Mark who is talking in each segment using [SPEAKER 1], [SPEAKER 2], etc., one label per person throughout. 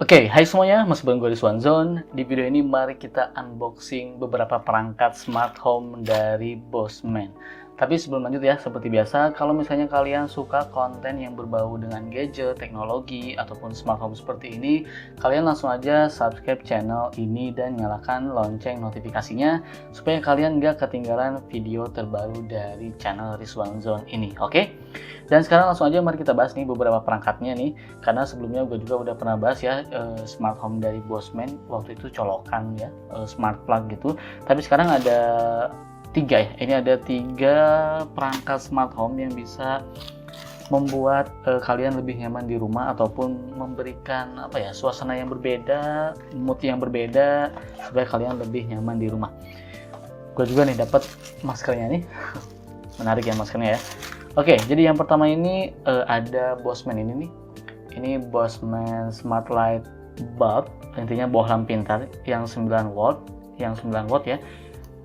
[SPEAKER 1] Oke, hai semuanya, masih bareng gue Rizwan Zone. Di video ini mari kita unboxing beberapa perangkat smart home dari Bosman. Tapi sebelum lanjut ya, seperti biasa, kalau misalnya kalian suka konten yang berbau dengan gadget, teknologi, ataupun smart home seperti ini, kalian langsung aja subscribe channel ini dan nyalakan lonceng notifikasinya, supaya kalian nggak ketinggalan video terbaru dari channel Rizwan Zone ini, oke? Dan sekarang langsung aja mari kita bahas nih beberapa perangkatnya nih, karena sebelumnya gue juga udah pernah bahas ya smart home dari Bosman, waktu itu colokan ya, smart plug gitu. Tapi sekarang ada tiga ya, ini ada 3 perangkat smart home yang bisa membuat kalian lebih nyaman di rumah ataupun memberikan apa ya, suasana yang berbeda, mood yang berbeda supaya kalian lebih nyaman di rumah. Gue juga nih dapat maskernya nih, menarik ya maskernya ya. Oke, jadi yang pertama ini ada Bosman ini nih. Ini Bosman Smart Light Bulb, intinya bohlam pintar yang 9 watt, ya.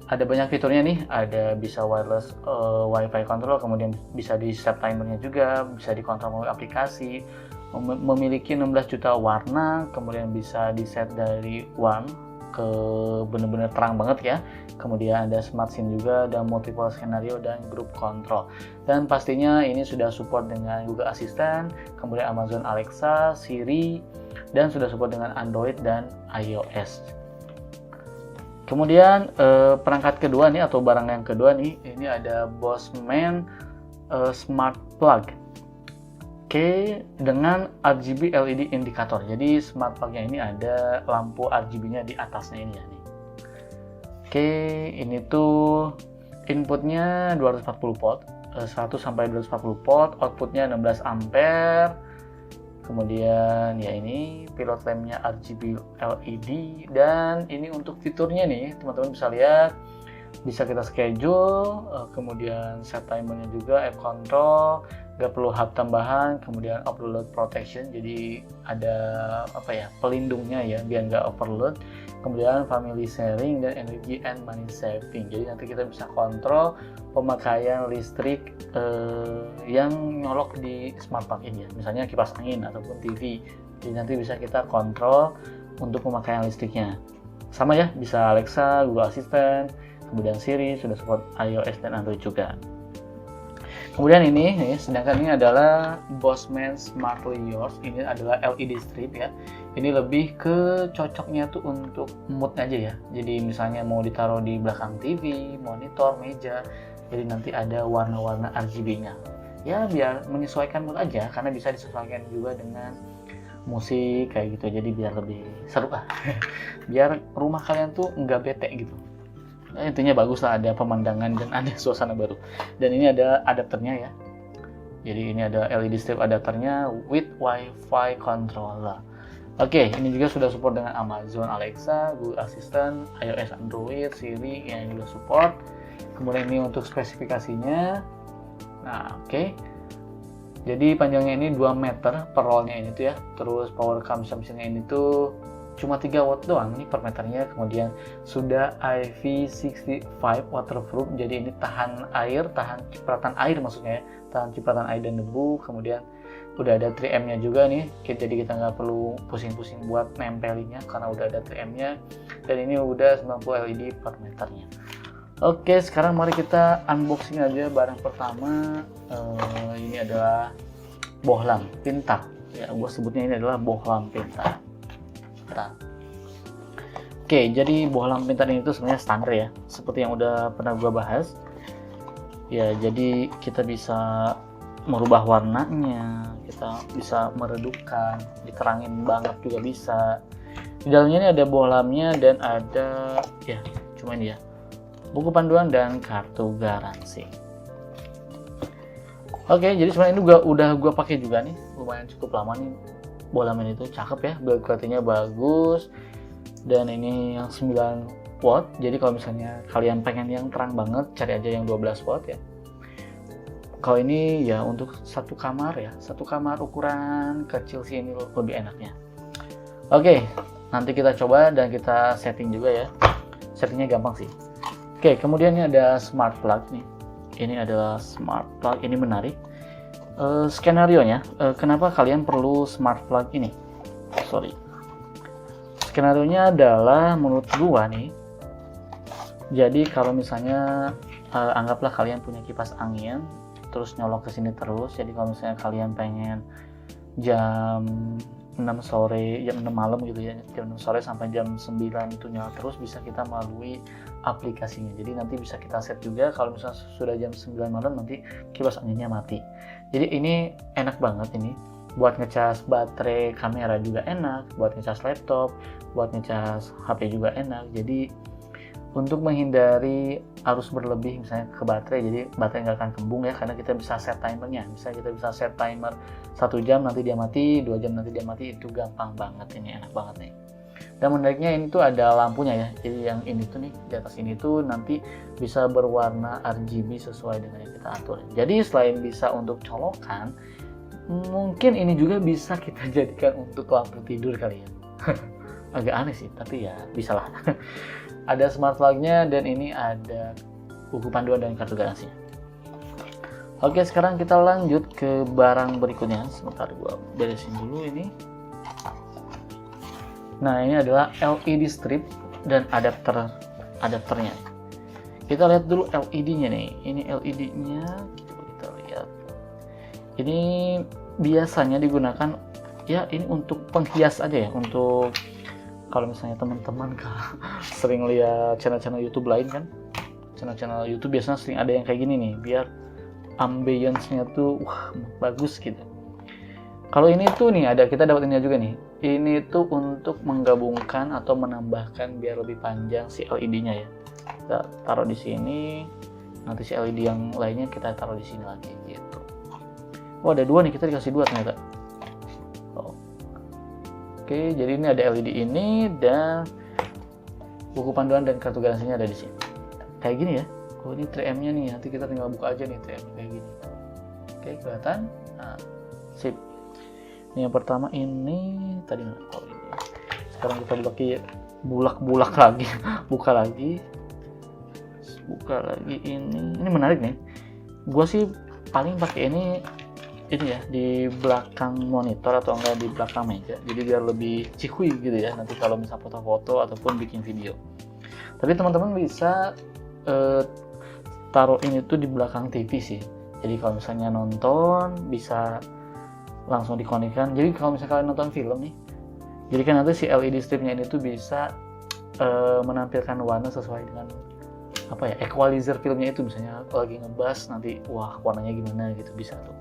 [SPEAKER 1] Ada banyak fiturnya nih, ada bisa wireless wifi control, kemudian bisa di set timernya juga, bisa dikontrol melalui aplikasi, memiliki 16 juta warna, kemudian bisa di set dari warm ke bener-bener terang banget ya. Kemudian ada smart scene juga, dan multiple scenario dan group control. Dan pastinya ini sudah support dengan Google Assistant, kemudian Amazon Alexa, Siri, dan sudah support dengan Android dan iOS. Kemudian perangkat kedua nih atau barang yang kedua nih, ini ada Bosman Smart Plug. Oke, dengan RGB LED indikator. Jadi smart plug-nya ini ada lampu RGB-nya di atasnya ini ya nih. Oke, ini tuh inputnya 240 volt, 100 sampai 240 volt, outputnya 16 ampere. Kemudian ya ini pilot lampnya RGB LED, dan ini untuk fiturnya nih teman-teman bisa lihat, bisa kita schedule, kemudian set timernya juga, app control, gak perlu hub tambahan, kemudian overload protection, jadi ada apa ya, pelindungnya ya biar nggak overload, kemudian family sharing dan energy and money saving, jadi nanti kita bisa kontrol pemakaian listrik yang nyolok di smart plug ini ya, misalnya kipas angin ataupun TV, jadi nanti bisa kita kontrol untuk pemakaian listriknya. Sama ya, bisa Alexa, Google Assistant, kemudian Siri, sudah support iOS dan Android juga. Kemudian ini nih, sedangkan ini adalah Bosman Smartly Yours. Ini adalah LED strip ya. Ini lebih ke cocoknya tuh untuk mood aja ya. Jadi misalnya mau ditaruh di belakang TV, monitor, meja. Jadi nanti ada warna-warna RGB-nya. Ya biar menyesuaikan mood aja, karena bisa disesuaikan juga dengan musik kayak gitu. Jadi biar lebih seru lah. Biar rumah kalian tuh nggak bete gitu. Intinya bagus lah, ada pemandangan dan ada suasana baru. Dan ini ada adapternya ya, jadi ini ada LED strip adapternya with Wi-Fi controller. Oke, ini juga sudah support dengan Amazon Alexa, Google Assistant, iOS, Android, Siri yang juga support. Kemudian ini untuk spesifikasinya. Nah oke, jadi panjangnya ini 2 meter per rollnya ini tuh ya. Terus power consumption-nya ini tuh cuma 3 watt doang nih per meternya. Kemudian sudah IP65 waterproof, jadi ini tahan air, tahan cipratan air maksudnya ya, tahan cipratan air dan debu. Kemudian udah ada 3M-nya juga nih, jadi kita nggak perlu pusing-pusing buat nempelinnya karena udah ada 3M-nya. Dan ini udah 90 LED per meternya. Oke, sekarang mari kita unboxing aja barang pertama. Ini adalah bohlam pintar ya, gua sebutnya ini adalah bohlam pintar. Oke, jadi bohlam pintar ini tuh sebenarnya standar ya, seperti yang udah pernah gua bahas. Ya, jadi kita bisa merubah warnanya, kita bisa meredupkan, diterangin banget juga bisa. Di dalamnya ini ada bohlamnya dan ada ya, cuma ini ya, buku panduan dan kartu garansi. Oke, jadi sebenarnya ini udah gua pakai juga nih, lumayan cukup lama nih. Bohlam ini tuh cakep ya, build quality-nya bagus, dan ini yang 9 watt. Jadi kalau misalnya kalian pengen yang terang banget, cari aja yang 12 watt ya. Kalau ini ya untuk satu kamar ya, satu kamar ukuran kecil sih ini lebih enaknya. Oke, nanti kita coba dan kita setting juga ya. Settingnya gampang sih. Oke, kemudian ini ada smart plug nih. Ini adalah smart plug, ini menarik. Skenario nya, kenapa kalian perlu smart plug ini? Skenarionya adalah menurut gua nih, jadi kalau misalnya anggaplah kalian punya kipas angin terus nyolok ke sini terus. Jadi kalau misalnya kalian pengen jam 6 sore, jam 6 malam gitu ya, jam 6 sore sampai jam 9 itu nyala terus, bisa kita melalui aplikasinya. Jadi nanti bisa kita set juga kalau misalnya sudah jam 9 malam nanti kipas anginnya mati. Jadi ini enak banget ini. Buat ngecas baterai kamera juga enak, buat ngecas laptop, buat ngecas HP juga enak. Jadi untuk menghindari arus berlebih misalnya ke baterai, jadi baterai nggak akan kembung ya, karena kita bisa set timernya. Misalnya kita bisa set timer 1 jam nanti dia mati, 2 jam nanti dia mati, itu gampang banget, ini enak banget nih. Dan menariknya ini tuh ada lampunya ya, jadi yang ini tuh nih di atas ini tuh nanti bisa berwarna RGB sesuai dengan yang kita atur. Jadi selain bisa untuk colokan, mungkin ini juga bisa kita jadikan untuk lampu tidur kali ya. Agak aneh sih, tapi ya bisa lah. Ada smart plug-nya dan ini ada buku panduan dan kartu garansinya. Oke, sekarang kita lanjut ke barang berikutnya. Sebentar gua beresin dulu ini. Nah, ini adalah LED strip dan adapternya. Kita lihat dulu LED-nya nih. Ini LED-nya, kita lihat. Ini biasanya digunakan ya ini untuk penghias aja ya, untuk kalau misalnya teman-teman sering lihat channel-channel YouTube lain kan, channel-channel YouTube biasanya sering ada yang kayak gini nih, biar ambience-nya tuh bagus gitu. Kalau ini tuh nih kita dapat ini juga nih. Ini tuh untuk menggabungkan atau menambahkan biar lebih panjang si LED-nya ya. Kita taruh di sini, nanti si LED yang lainnya kita taruh di sini lagi gitu. Oh, ada 2 nih, kita dikasih 2 ternyata. Oke, jadi ini ada LED ini dan buku panduan dan kartu garansinya ada di sini. Kayak gini ya. Oh, ini 3M-nya nih. Nanti kita tinggal buka aja nih 3M kayak gini. Oke, kelihatan. Nah, sip. Ini yang pertama ini tadi ini. Sekarang kita bulak lagi. Buka lagi ini. Ini menarik nih. Gua sih paling pakai ini ya di belakang monitor atau enggak di belakang meja, jadi biar lebih cikui gitu ya nanti kalau misalnya foto-foto ataupun bikin video. Tapi teman-teman bisa taruh ini tuh di belakang TV sih, jadi kalau misalnya nonton bisa langsung dikonekkan. Jadi kalau misalnya kalian nonton film nih, jadi kan nanti si LED stripnya ini tuh bisa menampilkan warna sesuai dengan apa ya, equalizer filmnya itu. Misalnya lagi ngebas nanti warnanya gimana gitu, bisa tuh.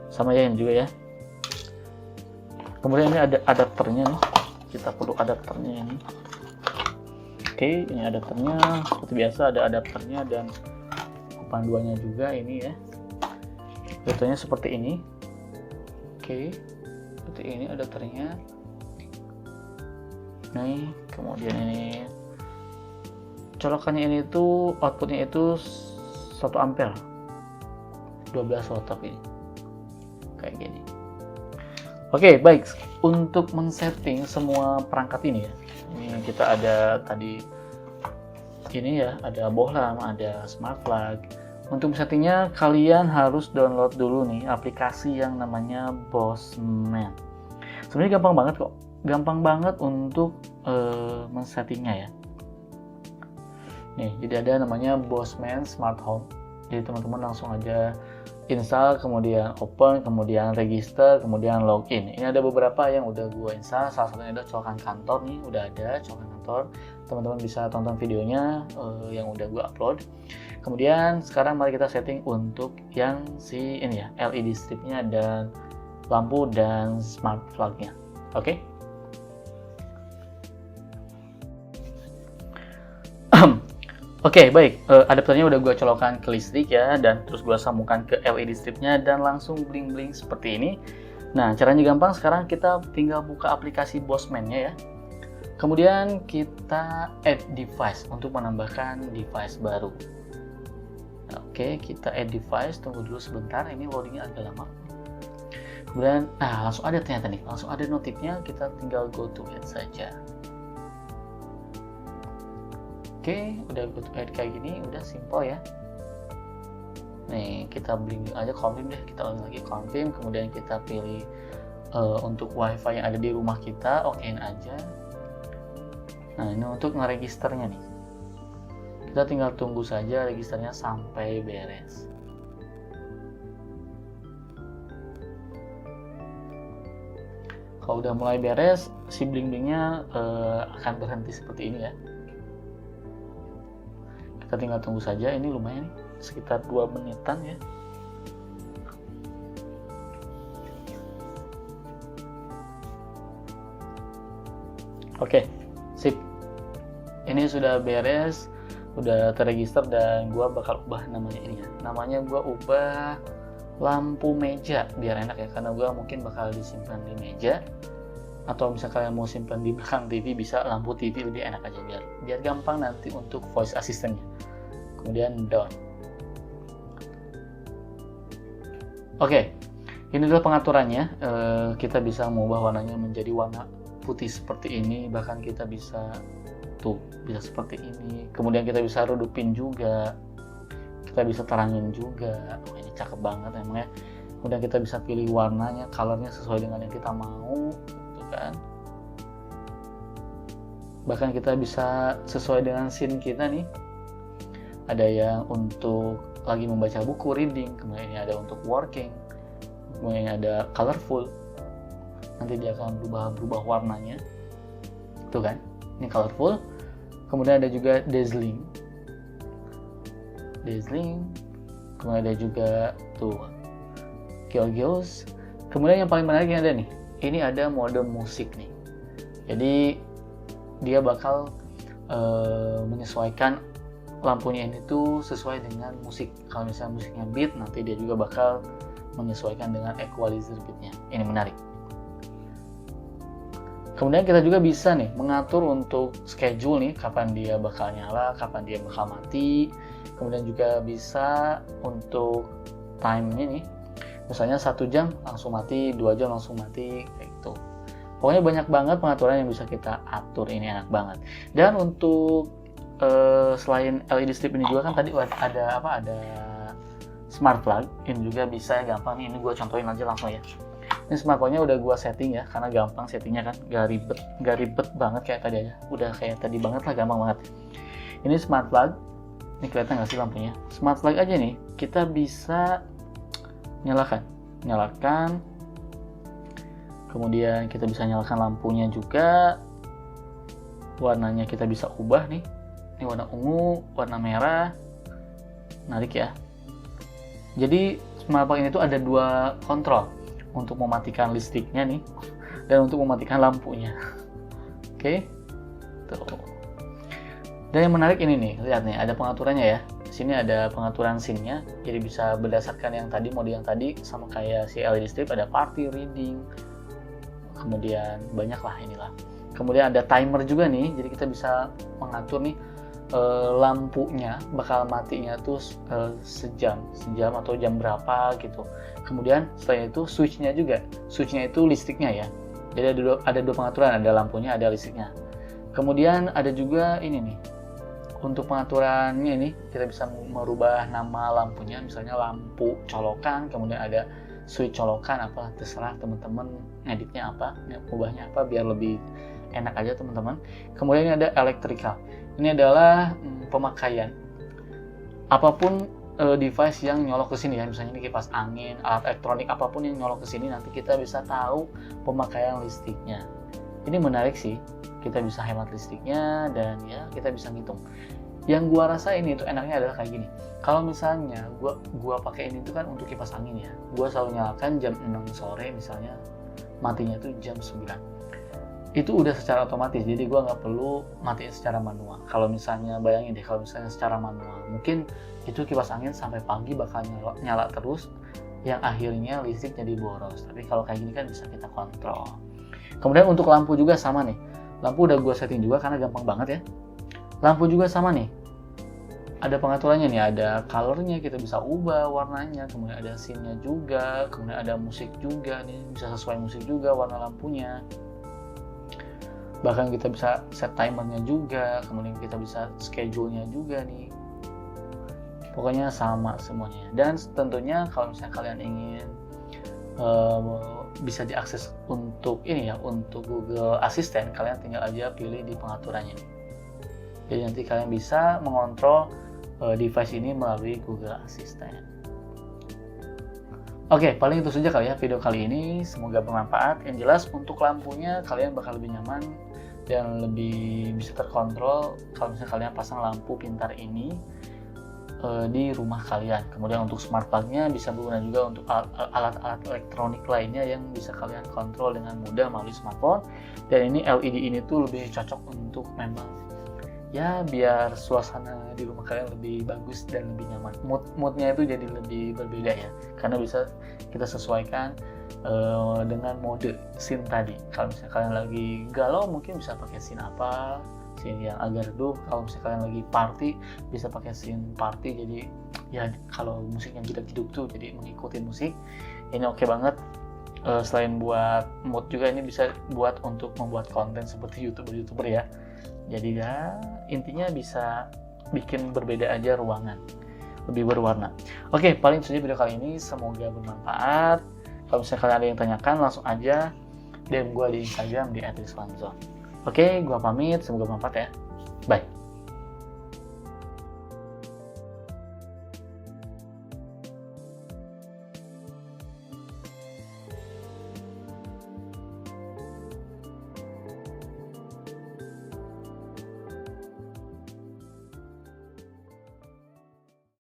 [SPEAKER 1] Sama ya ini juga ya. Kemudian ini ada adapternya nih. Kita perlu adapternya ini. Oke, ini adapternya. Seperti biasa ada adapternya dan panduannya juga ini ya. Contohnya seperti ini. Oke, seperti ini adapternya. Nih, kemudian ini colokannya ini tuh outputnya itu 1 ampere 12 watt ini kayak gini. Oke, baik. Untuk men-setting semua perangkat ini ya, ini kita ada tadi ini ya, ada bohlam, ada smart plug. Untuk settingnya kalian harus download dulu nih aplikasi yang namanya Bossman. Sebenarnya gampang banget kok, gampang banget untuk men-settingnya ya. Nih, jadi ada namanya Bossman Smart Home. Jadi teman-teman langsung aja install, kemudian open, kemudian register, kemudian login. Ini ada beberapa yang udah gue install. Salah satunya ada colokan kantor nih, udah ada colokan kantor. Teman-teman bisa tonton videonya yang udah gue upload. Kemudian sekarang mari kita setting untuk yang si ini ya, LED stripnya dan lampu dan smart plug-nya. Oke. Oke, baik. Adapternya udah gue colokan ke listrik ya, dan terus gue sambungkan ke LED stripnya dan langsung bling-bling seperti ini. Nah, caranya gampang. Sekarang kita tinggal buka aplikasi Bossman-nya ya. Kemudian kita add device untuk menambahkan device baru. Oke, kita add device. Tunggu dulu sebentar, ini loadingnya agak lama. Kemudian, langsung ada ternyata nih. Langsung ada notifnya, kita tinggal go to add saja. Oke, udah go to add kayak gini, udah simple ya. Nih, kita bling aja, confirm deh, kita ulang lagi confirm, kemudian kita pilih untuk wifi yang ada di rumah kita, okein aja. Nah, ini untuk ngeregisternya nih. Kita tinggal tunggu saja registernya sampai beres. Kalau udah mulai beres, si bling-blingnya akan berhenti seperti ini ya. Kita tinggal tunggu saja, ini lumayan nih, sekitar 2 menitan ya. Oke, sip. Ini sudah beres, udah terregister, dan gua bakal ubah namanya ini ya. Namanya gua ubah lampu meja biar enak ya, karena gua mungkin bakal disimpan di meja, atau misalnya kalian mau simpan di belakang TV bisa lampu TV, lebih enak aja biar gampang nanti untuk voice assistant-nya. Kemudian down. Oke, ini adalah pengaturannya. Kita bisa mengubah warnanya menjadi warna putih seperti ini, bahkan kita bisa bisa seperti ini. Kemudian kita bisa redupin juga, kita bisa terangin juga. Ini cakep banget emang ya. Kemudian kita bisa pilih warnanya, colornya sesuai dengan yang kita mau, gitu kan. Bahkan kita bisa sesuai dengan scene kita nih. Ada yang untuk lagi membaca buku, reading, kemudian ini ada untuk working, kemudian ini ada colorful. Nanti dia akan berubah warnanya. Tuh kan, ini colorful. Kemudian ada juga dazzling. Kemudian ada juga tuh Geos. Kemudian yang paling menarik yang ada nih, ini ada mode musik nih. Jadi dia bakal menyesuaikan lampunya ini tuh sesuai dengan musik. Kalau misalnya musiknya beat, nanti dia juga bakal menyesuaikan dengan equalizer beatnya. Ini menarik. Kemudian kita juga bisa nih mengatur untuk schedule nih, kapan dia bakal nyala, kapan dia bakal mati. Kemudian juga bisa untuk time-nya nih, misalnya 1 jam langsung mati, 2 jam langsung mati, kayak gitu. Pokoknya banyak banget pengaturan yang bisa kita atur, ini enak banget. Dan untuk selain LED strip ini juga kan tadi ada smart plug, ini juga bisa ya, gampang nih. Ini gue contohin aja langsung ya. Ini smart plug-nya udah gue setting ya, karena gampang settingnya kan, gak ribet banget kayak tadi aja. Udah kayak tadi banget lah, gampang banget. Ini smart plug, ini kelihatan nggak sih lampunya? Smart plug aja nih, kita bisa nyalakan. Kemudian kita bisa nyalakan lampunya juga. Warnanya kita bisa ubah nih. Ini warna ungu, warna merah. Menarik ya. Jadi smart plug ini tuh ada 2 kontrol, untuk mematikan listriknya nih, dan untuk mematikan lampunya. Oke. Tuh. Dan yang menarik ini nih, lihat nih, ada pengaturannya ya. Di sini ada pengaturan scene-nya, jadi bisa berdasarkan yang tadi, mode yang tadi, sama kayak si LED strip, ada party, reading, kemudian banyak lah inilah. Kemudian ada timer juga nih, jadi kita bisa mengatur nih lampunya bakal matinya tuh sejam atau jam berapa gitu. Kemudian setelah itu switchnya itu listriknya ya. Jadi ada dua pengaturan, ada lampunya, ada listriknya. Kemudian ada juga ini nih, untuk pengaturannya ini kita bisa merubah nama lampunya, misalnya lampu colokan, kemudian ada switch colokan, apa terserah teman-teman ngeditnya apa, ubahnya apa biar lebih enak aja teman-teman. Kemudian ini ada electrical. Ini adalah pemakaian apapun device yang nyolok ke sini ya, misalnya ini kipas angin, alat elektronik apapun yang nyolok ke sini, nanti kita bisa tahu pemakaian listriknya. Ini menarik sih, kita bisa hemat listriknya dan ya kita bisa ngitung. Yang gua rasa ini tuh enaknya adalah kayak gini. Kalau misalnya gua pakai ini tuh kan untuk kipas angin ya, gua selalu nyalakan jam 6 sore misalnya, matinya tuh jam 9. Itu udah secara otomatis, jadi gue nggak perlu matiin secara manual. Kalau misalnya bayangin deh, kalau misalnya secara manual, mungkin itu kipas angin sampai pagi bakal nyala terus, yang akhirnya listrik jadi boros. Tapi kalau kayak gini kan bisa kita kontrol. Kemudian untuk lampu juga sama nih, lampu udah gue setting juga karena gampang banget ya. Lampu juga sama nih, ada pengaturannya nih, ada colornya, kita bisa ubah warnanya, kemudian ada scene-nya juga, kemudian ada musik juga nih, bisa sesuai musik juga warna lampunya. Bahkan kita bisa set timernya juga, kemudian kita bisa schedule-nya juga nih. Pokoknya sama semuanya. Dan tentunya kalau misalnya kalian ingin kalau bisa diakses untuk ini ya, untuk Google Assistant, kalian tinggal aja pilih di pengaturannya. Jadi nanti kalian bisa mengontrol device ini melalui Google Assistant. Oke, paling itu saja kali ya video kali ini. Semoga bermanfaat. Yang jelas untuk lampunya kalian bakal lebih nyaman dan lebih bisa terkontrol kalau misalnya kalian pasang lampu pintar ini di rumah kalian. Kemudian untuk smart plug-nya bisa berguna juga untuk alat-alat elektronik lainnya yang bisa kalian kontrol dengan mudah melalui smartphone. Dan ini LED ini tuh lebih cocok untuk memang ya biar suasana di rumah kalian lebih bagus dan lebih nyaman. Moodnya itu jadi lebih berbeda ya, karena bisa kita sesuaikan dengan mode scene tadi. Kalau misalnya kalian lagi galau mungkin bisa pakai scene apa, scene yang agak redup. Kalau misalnya kalian lagi party bisa pakai scene party, jadi ya kalau musiknya hidup-hidup tuh jadi mengikuti musik. Ini oke banget. Selain buat mood juga ini bisa buat untuk membuat konten seperti YouTuber ya. Jadi ya intinya bisa bikin berbeda aja ruangan, lebih berwarna. Oke, paling itu saja video kali ini. Semoga bermanfaat. Kalau misalnya kalian ada yang tanyakan, langsung aja DM gue di Instagram di @rizwanzon. Oke, gue pamit. Semoga bermanfaat ya. Bye.